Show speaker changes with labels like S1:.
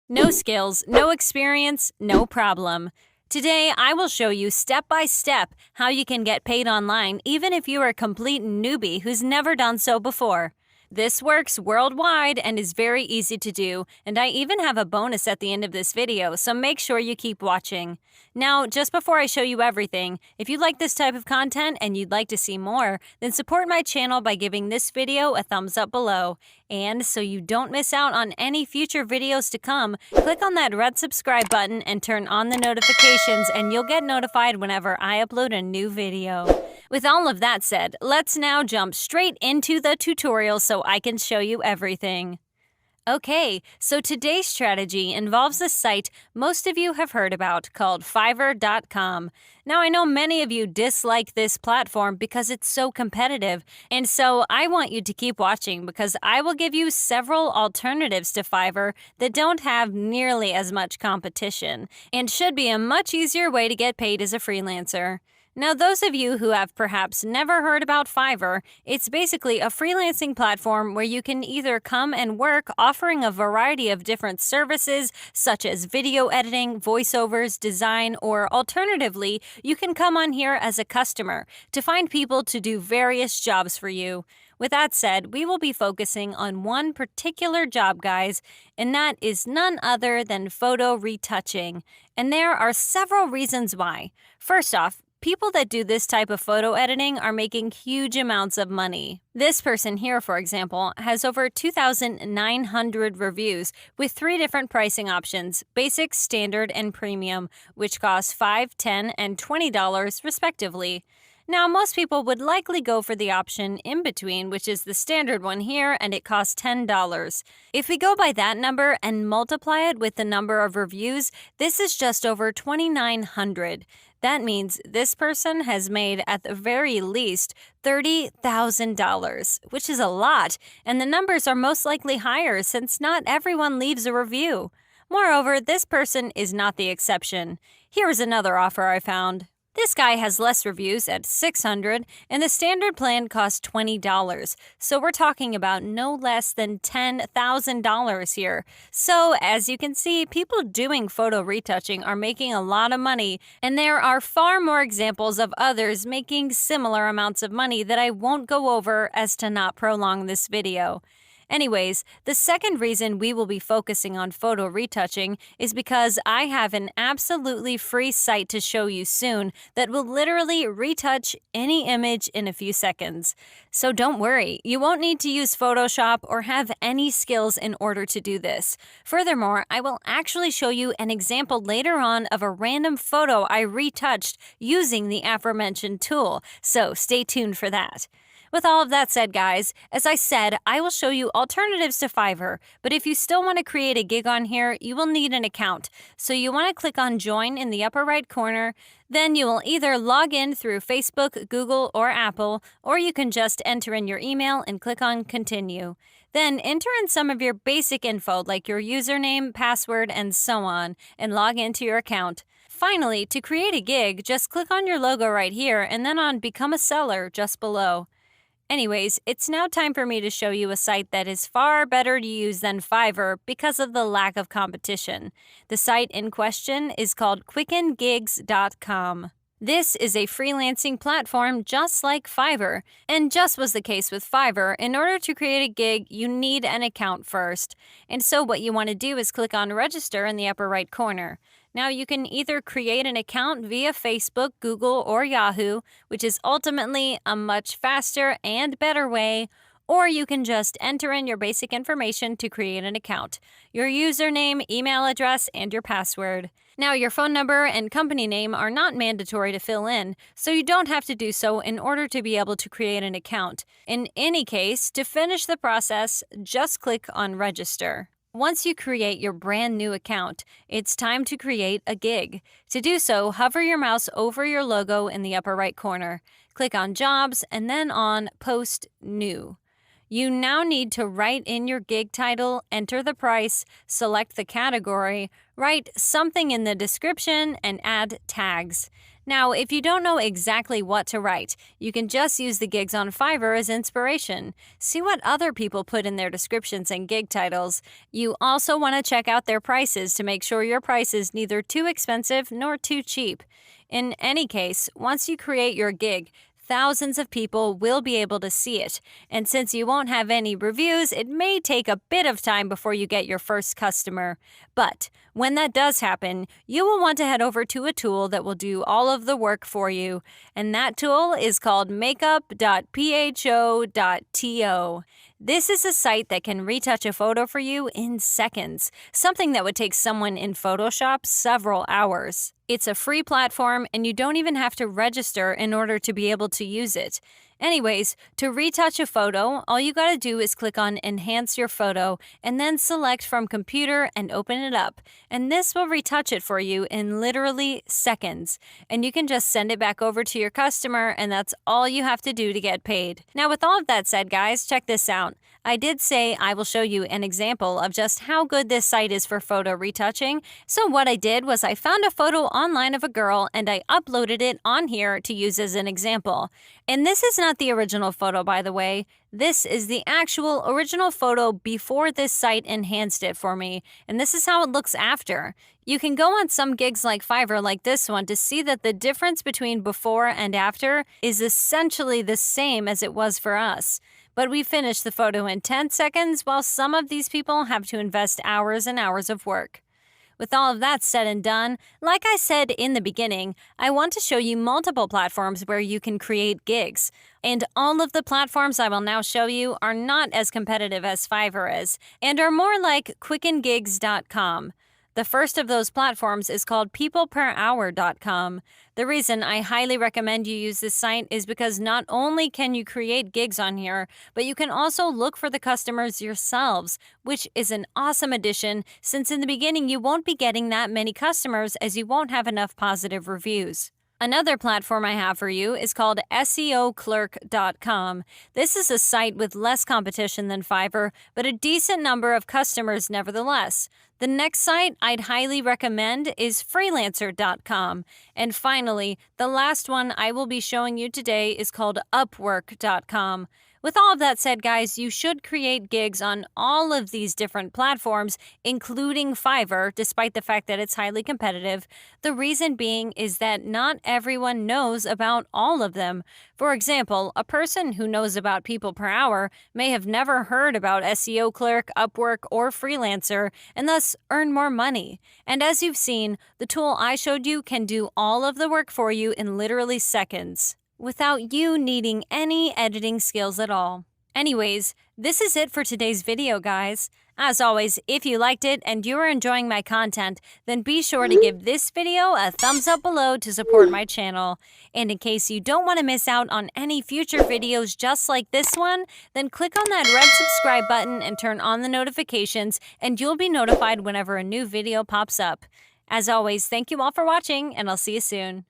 S1: No skills, no experience, no problem. Today, I will show you step by step how you can get paid online even if you are a complete newbie who's never done so before. This works worldwide and is very easy to do, and I even have a bonus at the end of this video, so make sure you keep watching. Now, just before I show you everything, if you like this type of content and you'd like to see more, then support my channel by giving this video a thumbs up below. And so you don't miss out on any future videos to come, click on that red subscribe button and turn on the notifications and you'll get notified whenever I upload a new video. With all of that said, let's now jump straight into the tutorial so I can show you everything. Okay, so today's strategy involves a site most of you have heard about called Fiverr.com. Now, I know many of you dislike this platform because it's so competitive, and so I want you to keep watching because I will give you several alternatives to Fiverr that don't have nearly as much competition and should be a much easier way to get paid as a freelancer. Now, those of you who have perhaps never heard about Fiverr, it's basically a freelancing platform where you can either come and work offering a variety of different services such as video editing, voiceovers, design, or alternatively, you can come on here as a customer to find people to do various jobs for you. With that said, we will be focusing on one particular job, guys, and that is none other than photo retouching. And there are several reasons why. First off, people that do this type of photo editing are making huge amounts of money. This person here, for example, has over 2,900 reviews with 3 different pricing options, basic, standard, and premium, which cost $5, $10, and $20 respectively. Now, most people would likely go for the option in between, which is the standard one here, and it costs $10. If we go by that number and multiply it with the number of reviews, this is just over 2,900. That means this person has made, at the very least, $30,000, which is a lot, and the numbers are most likely higher since not everyone leaves a review. Moreover, this person is not the exception. Here's another offer I found. This guy has less reviews at 600, and the standard plan costs $20, so we're talking about no less than $10,000 here. So, as you can see, people doing photo retouching are making a lot of money, and there are far more examples of others making similar amounts of money that I won't go over as to not prolong this video. Anyways, the second reason we will be focusing on photo retouching is because I have an absolutely free site to show you soon that will literally retouch any image in a few seconds. So don't worry, you won't need to use Photoshop or have any skills in order to do this. Furthermore, I will actually show you an example later on of a random photo I retouched using the aforementioned tool, so stay tuned for that. With all of that said, guys, as I said, I will show you alternatives to Fiverr, but if you still want to create a gig on here, you will need an account. So you want to click on Join in the upper right corner, then you will either log in through Facebook, Google, or Apple, or you can just enter in your email and click on Continue. Then enter in some of your basic info like your username, password, and so on, and log into your account. Finally, to create a gig, just click on your logo right here and then on Become a Seller just below. Anyways, it's now time for me to show you a site that is far better to use than Fiverr because of the lack of competition. The site in question is called QuickenGigs.com. This is a freelancing platform just like Fiverr, and just was the case with Fiverr. In order to create a gig, you need an account first. And so what you want to do is click on Register in the upper right corner. Now, you can either create an account via Facebook, Google, or Yahoo, which is ultimately a much faster and better way, or you can just enter in your basic information to create an account, your username, email address, and your password. Now, your phone number and company name are not mandatory to fill in, so you don't have to do so in order to be able to create an account. In any case, to finish the process, just click on Register. Once you create your brand new account, it's time to create a gig. To do so, hover your mouse over your logo in the upper right corner. Click on Jobs and then on Post New. You now need to write in your gig title, enter the price, select the category, write something in the description, and add tags. Now, if you don't know exactly what to write, you can just use the gigs on Fiverr as inspiration. See what other people put in their descriptions and gig titles. You also want to check out their prices to make sure your price is neither too expensive nor too cheap. In any case, once you create your gig, thousands of people will be able to see it. And since you won't have any reviews, it may take a bit of time before you get your first customer. But when that does happen, you will want to head over to a tool that will do all of the work for you. And that tool is called makeup.pho.to. This is a site that can retouch a photo for you in seconds, something that would take someone in Photoshop several hours. It's a free platform, and you don't even have to register in order to be able to use it. Anyways, to retouch a photo, all you gotta do is click on Enhance Your Photo and then select from Computer and open it up. And this will retouch it for you in literally seconds. And you can just send it back over to your customer, and that's all you have to do to get paid. Now, with all of that said, guys, check this out. I did say I will show you an example of just how good this site is for photo retouching. So what I did was I found a photo online of a girl and I uploaded it on here to use as an example. And this is not the original photo, by the way. This is the actual original photo before this site enhanced it for me. And this is how it looks after. You can go on some gigs like Fiverr like this one to see that the difference between before and after is essentially the same as it was for us. But we finished the photo in 10 seconds, while some of these people have to invest hours and hours of work. With all of that said and done, like I said in the beginning, I want to show you multiple platforms where you can create gigs. And all of the platforms I will now show you are not as competitive as Fiverr is, and are more like quickengigs.com. The first of those platforms is called peopleperhour.com. The reason I highly recommend you use this site is because not only can you create gigs on here, but you can also look for the customers yourselves, which is an awesome addition since in the beginning you won't be getting that many customers as you won't have enough positive reviews. Another platform I have for you is called SEOclerk.com. This is a site with less competition than Fiverr, but a decent number of customers nevertheless. The next site I'd highly recommend is Freelancer.com. And finally, the last one I will be showing you today is called Upwork.com. With all of that said, guys, you should create gigs on all of these different platforms, including Fiverr, despite the fact that it's highly competitive. The reason being is that not everyone knows about all of them. For example, a person who knows about People Per Hour may have never heard about SEO Clerk, Upwork, or Freelancer, and thus earn more money. And as you've seen, the tool I showed you can do all of the work for you in literally seconds, without you needing any editing skills at all. Anyways, this is it for today's video, guys. As always, if you liked it and you're enjoying my content, then be sure to give this video a thumbs up below to support my channel. And in case you don't want to miss out on any future videos just like this one, then click on that red subscribe button and turn on the notifications, and you'll be notified whenever a new video pops up. As always, thank you all for watching, and I'll see you soon.